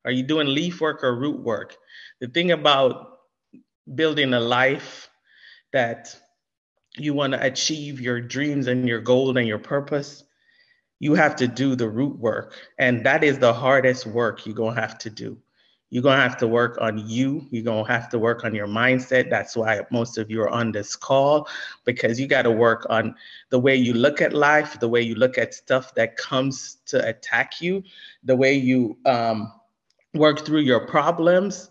Are you doing leaf work or root work? The thing about building a life that you want to achieve your dreams and your goal and your purpose, you have to do the root work. And that is the hardest work you're going to have to do. You're going to have to work on you. You're going to have to work on your mindset. That's why most of you are on this call, because you got to work on the way you look at life, the way you look at stuff that comes to attack you, the way you work through your problems,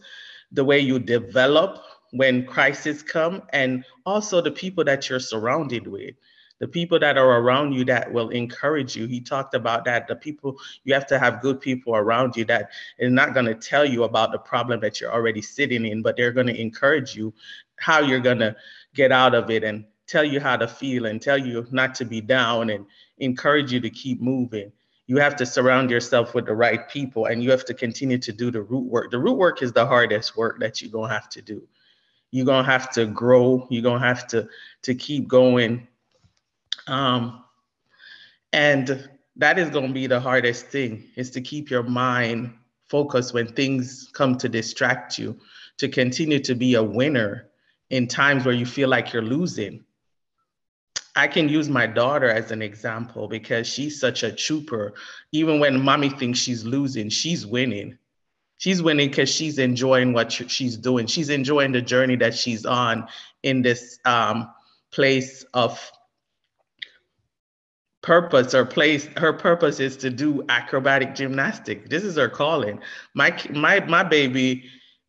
the way you develop when crises come, and also the people that you're surrounded with. The people that are around you that will encourage you. He talked about that. The people, you have to have good people around you that is not going to tell you about the problem that you're already sitting in, but they're going to encourage you how you're going to get out of it and tell you how to feel and tell you not to be down and encourage you to keep moving. You have to surround yourself with the right people, and you have to continue to do the root work. The root work is the hardest work that you're going to have to do. You're going to have to grow. You're going to have to keep going. And that is going to be the hardest thing, is to keep your mind focused when things come to distract you, to continue to be a winner in times where you feel like you're losing. I can use my daughter as an example because she's such a trooper. Even when mommy thinks she's losing, she's winning. She's winning because she's enjoying what she's doing. She's enjoying the journey that she's on in this place of purpose or place. Her purpose is to do acrobatic gymnastics. This is her calling. My baby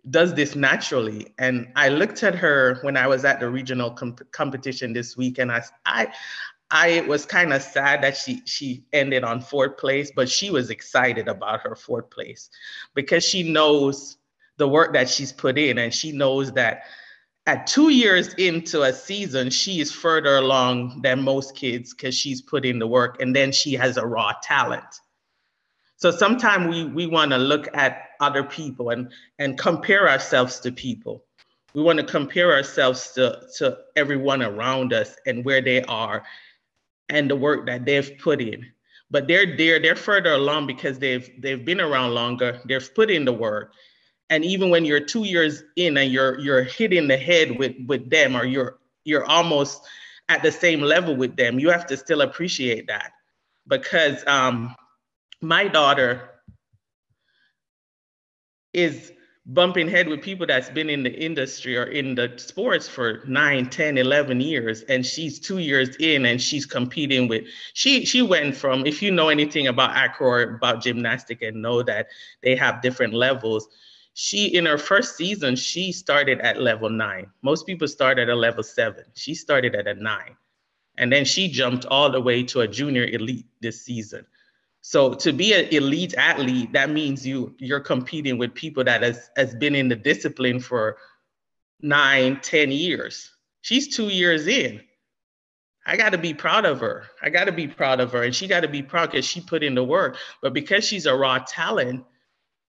does this naturally. And I looked at her when I was at the regional competition this week, and I was kind of sad that she ended on 4th place, but she was excited about her 4th place because she knows the work that she's put in, and she knows that at 2 years into a season, she is further along than most kids because she's put in the work, and then she has a raw talent. So sometimes we want to look at other people and compare ourselves to people. We want to compare ourselves to everyone around us and where they are and the work that they've put in. But they're further along because they've been around longer. They've put in the work. And even when you're 2 years in and you're hitting the head with them, or you're almost at the same level with them, you have to still appreciate that. Because my daughter is bumping head with people that's been in the industry or in the sports for 9, 10, 11 years. And she's 2 years in and she's competing with, she went from, if you know anything about acro or about gymnastic and know that they have different levels, she, in her first season, she started at level 9. Most people start at a level 7. She started at a 9. And then she jumped all the way to a junior elite this season. So to be an elite athlete, that means you're competing with people that has been in the discipline for 9, 10 years. She's 2 years in. I got to be proud of her. And she got to be proud because she put in the work. But because she's a raw talent,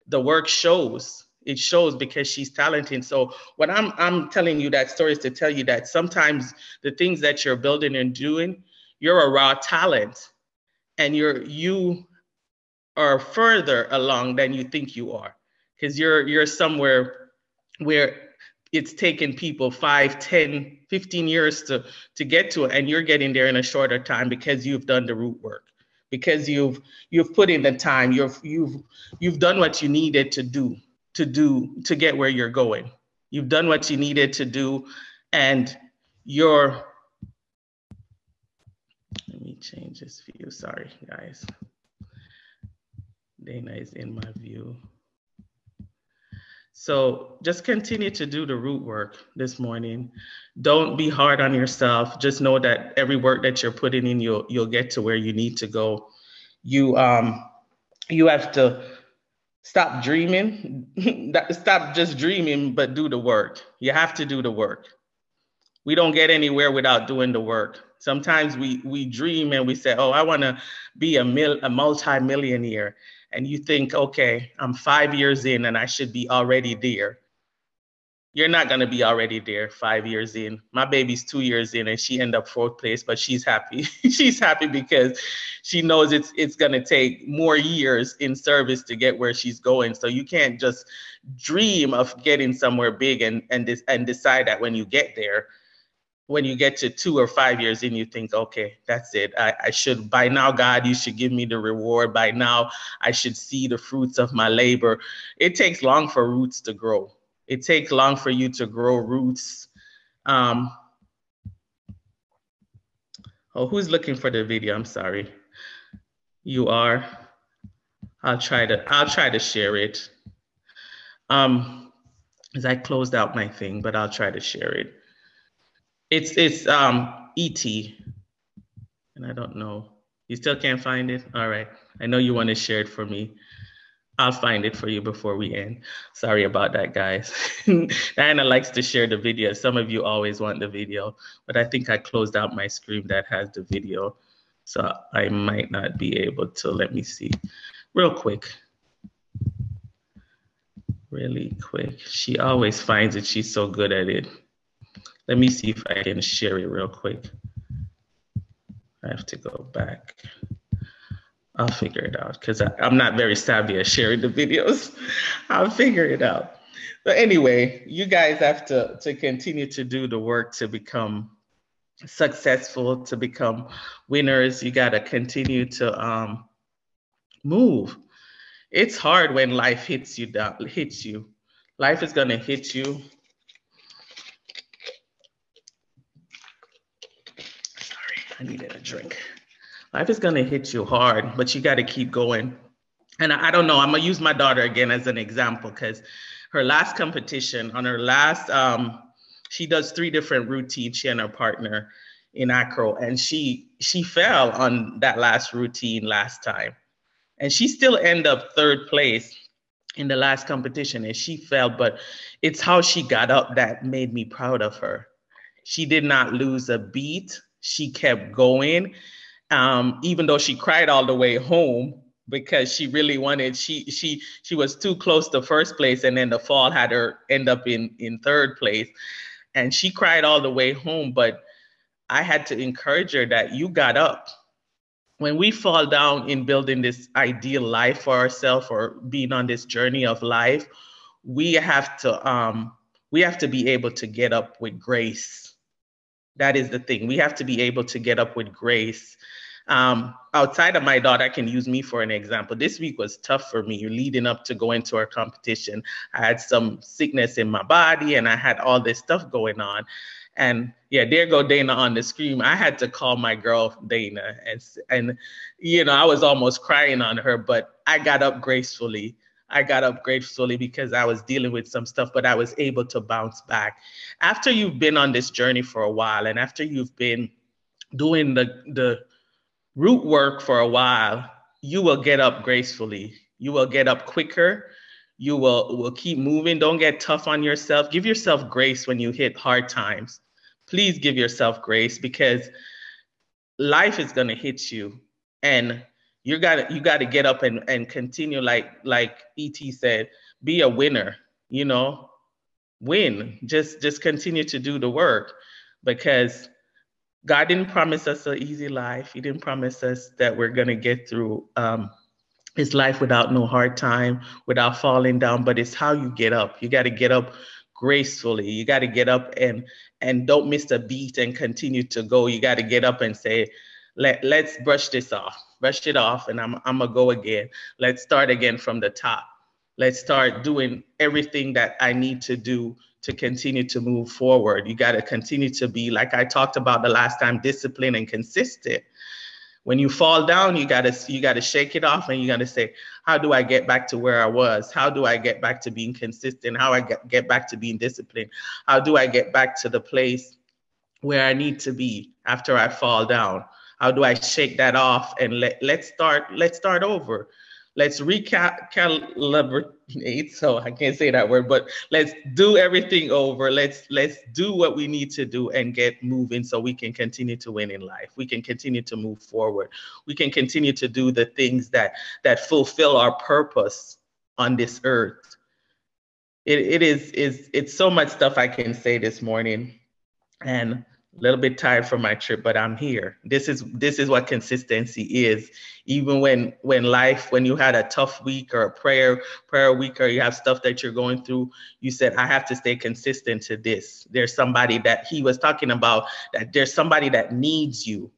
the work shows. It shows because she's talented. So what I'm telling you that story is to tell you that sometimes the things that you're building and doing, you're a raw talent. And you are further along than you think you are, because you're somewhere where it's taken people 5, 10, 15 years to get to it, and you're getting there in a shorter time because you've done the root work, because you've put in the time, you've done what you needed to do to get where you're going. You've done what you needed to do, and let me change this view. Sorry, guys. Dana is in my view. So just continue to do the root work this morning. Don't be hard on yourself. Just know that every work that you're putting in, you'll get to where you need to go. You have to stop dreaming. Stop just dreaming, but do the work. You have to do the work. We don't get anywhere without doing the work. Sometimes we dream and we say, oh, I want to be a multi-millionaire. And you think, okay, I'm 5 years in and I should be already there. you're not going to be already there 5 years in. My baby's 2 years in and she ended up fourth place, but she's happy. She's happy because she knows it's going to take more years in service to get where she's going. So you can't just dream of getting somewhere big and decide that when you get there, when you get to 2 or 5 years in, you think, okay, that's it. I should, by now, God, you should give me the reward. By now, I should see the fruits of my labor. It takes long for roots to grow. It takes long for you to grow roots. Who's looking for the video? I'm sorry. You are. I'll try to share it. As I closed out my thing, but I'll try to share it. It's ET, and I don't know. You still can't find it? All right. I know you want to share it for me. I'll find it for you before we end. Sorry about that, guys. Diana likes to share the video. Some of you always want the video, but I think I closed out my screen that has the video. So I might not be able to. Let me see. Real quick. Really quick. She always finds it. She's so good at it. Let me see if I can share it real quick. I have to go back. I'll figure it out because I'm not very savvy at sharing the videos. I'll figure it out. But anyway, you guys have to continue to do the work to become successful, to become winners. You got to continue to move. It's hard when life hits you. Life is going to hit you. Sorry, I needed a drink. Life is going to hit you hard, but you got to keep going. And I don't know, I'm going to use my daughter again as an example because her last competition, on her last, she does 3 different routines, she and her partner in acro, and she fell on that last routine last time. And she still ended up 3rd place in the last competition, and she fell, but it's how she got up that made me proud of her. She did not lose a beat. She kept going. Even though she cried all the way home because she really wanted, she was too close to 1st place, and then the fall had her end up in 3rd place. And she cried all the way home, but I had to encourage her that you got up. When we fall down in building this ideal life for ourselves or being on this journey of life, we have to be able to get up with grace. That is the thing. We have to be able to get up with grace. Outside of my daughter, I can use me for an example. This week was tough for me leading up to going to our competition. I had some sickness in my body and I had all this stuff going on. And yeah, there go Dana on the screen. I had to call my girl Dana and you know, I was almost crying on her, but I got up gracefully. I got up gratefully because I was dealing with some stuff, but I was able to bounce back. After you've been on this journey for a while, and after you've been doing the root work for a while, you will get up gracefully. You will get up quicker. You will keep moving. Don't get tough on yourself. Give yourself grace when you hit hard times. Please give yourself grace because life is going to hit you, and you got to get up and continue, like ET said, be a winner, you know, win. Just continue to do the work because God didn't promise us an easy life. He didn't promise us that we're going to get through his life without no hard time, without falling down, but it's how you get up. You got to get up gracefully. You got to get up and don't miss a beat and continue to go. You got to get up and say, let's brush this off, brush it off, and I'm gonna go again. Let's start again from the top. Let's start doing everything that I need to do to continue to move forward. You got to continue to be, like I talked about the last time, disciplined and consistent. When you fall down, you got to shake it off and you got to say, how do I get back to where I was? How do I get back to being consistent? How I get back to being disciplined? How do I get back to the place where I need to be after I fall down? How do I shake that off and let's start over? Let's recalibrate. So I can't say that word, but let's do everything over. Let's do what we need to do and get moving so we can continue to win in life. We can continue to move forward. We can continue to do the things that fulfill our purpose on this earth. it's so much stuff I can say this morning, and a little bit tired from my trip, but I'm here. This is what consistency is. Even when you had a tough week or a prayer week, or you have stuff that you're going through, you said, I have to stay consistent to this. There's somebody that he was talking about, that there's somebody that needs you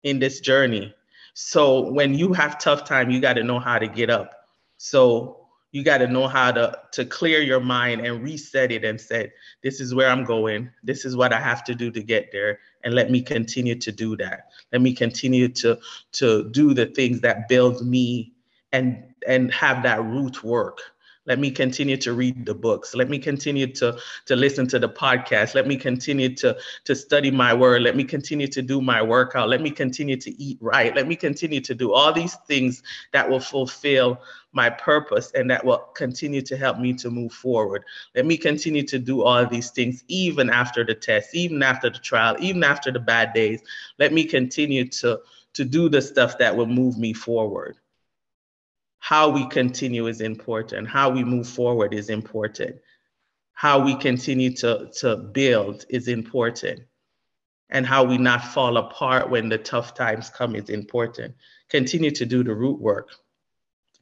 in this journey. So when you have tough time, you got to know how to get up. So you got to know how to clear your mind and reset it and say, this is where I'm going. This is what I have to do to get there. And let me continue to do that. Let me continue to do the things that build me and have that root work. Let me continue to read the books. Let me continue to listen to the podcast. Let me continue to study my word. Let me continue to do my workout. Let me continue to eat right. Let me continue to do all these things that will fulfill my purpose and that will continue to help me to move forward. Let me continue to do all these things, even after the test, even after the trial, even after the bad days. Let me continue to do the stuff that will move me forward. How we continue is important. How we move forward is important. How we continue to build is important. And how we not fall apart when the tough times come is important. Continue to do the root work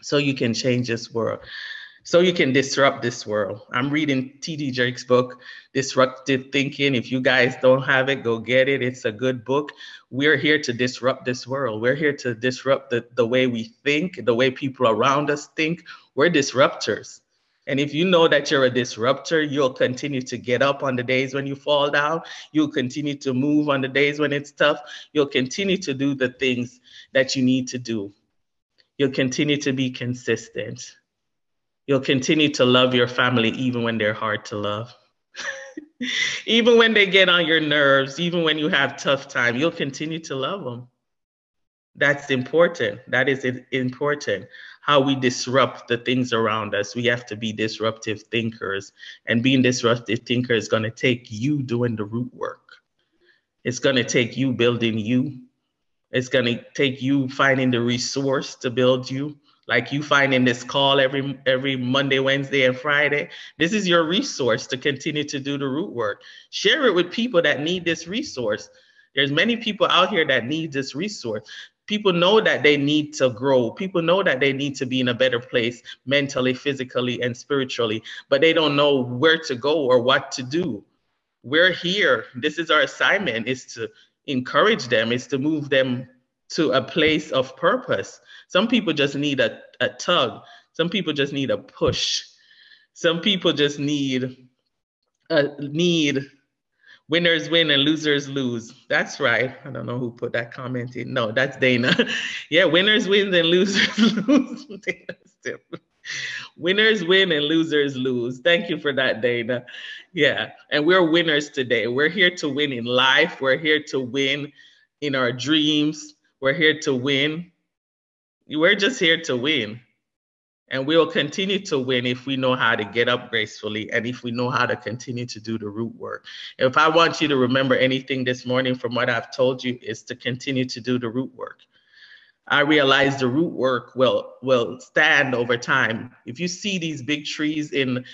so you can change this world, so you can disrupt this world. I'm reading T.D. Jakes' book, Disruptive Thinking. If you guys don't have it, go get it. It's a good book. We're here to disrupt this world. We're here to disrupt the way we think, the way people around us think. We're disruptors. And if you know that you're a disruptor, you'll continue to get up on the days when you fall down. You'll continue to move on the days when it's tough. You'll continue to do the things that you need to do. You'll continue to be consistent. You'll continue to love your family even when they're hard to love. Even when they get on your nerves, even when you have tough time, you'll continue to love them. That's important. That is important. How we disrupt the things around us. We have to be disruptive thinkers. And being disruptive thinker is going to take you doing the root work. It's going to take you building you. It's going to take you finding the resource to build you. Like you finding this call every Monday, Wednesday, and Friday. This is your resource to continue to do the root work. Share it with people that need this resource. There's many people out here that need this resource. People know that they need to grow. People know that they need to be in a better place mentally, physically, and spiritually, but they don't know where to go or what to do. We're here. This is our assignment, is to encourage them, is to move them to a place of purpose. Some people just need a tug. Some people just need a push. Some people just need winners win and losers lose. That's right. I don't know who put that comment in. No, that's Dana. Yeah, winners win and losers lose. Winners win and losers lose. Thank you for that, Dana. Yeah, and we're winners today. We're here to win in life. We're here to win in our dreams. We're here to win. We're just here to win. And we'll continue to win if we know how to get up gracefully and if we know how to continue to do the root work. If I want you to remember anything this morning from what I've told you, is to continue to do the root work. I realize the root work will stand over time. If you see these big trees in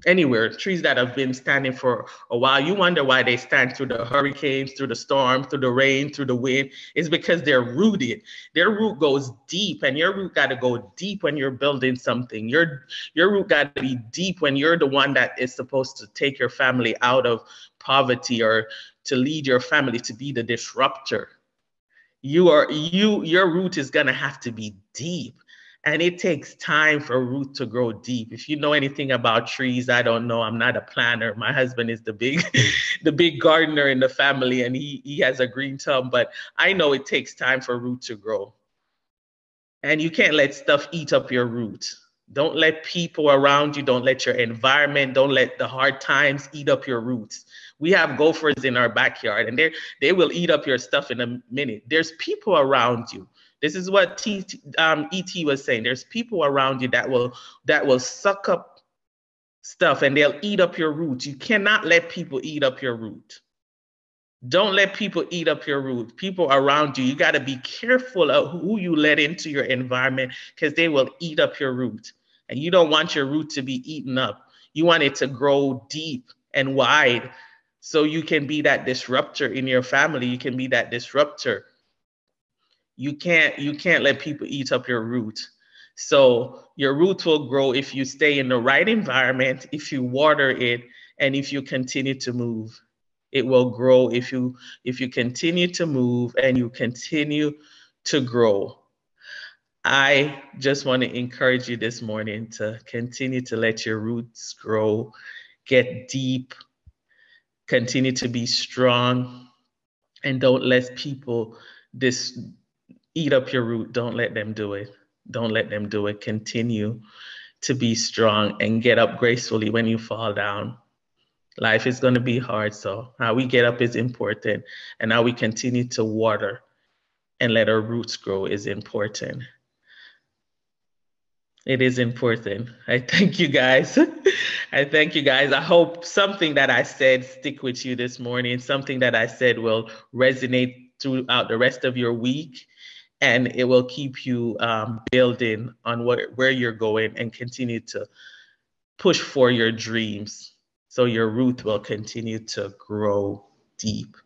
anywhere, trees that have been standing for a while, you wonder why they stand through the hurricanes, through the storm, through the rain, through the wind. It's because they're rooted. Their root goes deep, and your root got to go deep when you're building something. Your root got to be deep when you're the one that is supposed to take your family out of poverty or to lead your family, to be the disruptor. Your root is going to have to be deep. And it takes time for a root to grow deep. If you know anything about trees, I don't know. I'm not a planter. My husband is the big gardener in the family, and he has a green thumb. But I know it takes time for a root to grow. And you can't let stuff eat up your root. Don't let people around you, don't let your environment, don't let the hard times eat up your roots. We have gophers in our backyard, and they will eat up your stuff in a minute. There's people around you. This is what E.T. was saying. There's people around you that will suck up stuff, and they'll eat up your roots. You cannot let people eat up your root. Don't let people eat up your root. People around you, you got to be careful of who you let into your environment, because they will eat up your root. And you don't want your root to be eaten up. You want it to grow deep and wide so you can be that disruptor in your family. You can be that disruptor. You can't let people eat up your root. So your root will grow if you stay in the right environment, if you water it, and if you continue to move. It will grow if you continue to move and you continue to grow. I just want to encourage you this morning to continue to let your roots grow, get deep, continue to be strong, and don't let people eat up your root. Don't let them do it. Don't let them do it. Continue to be strong and get up gracefully when you fall down. Life is going to be hard, so how we get up is important, and how we continue to water and let our roots grow is important. It is important. I thank you guys. I thank you guys. I hope something that I said stick with you this morning, something that I said will resonate throughout the rest of your week, and it will keep you building on where you're going and continue to push for your dreams so your root will continue to grow deep.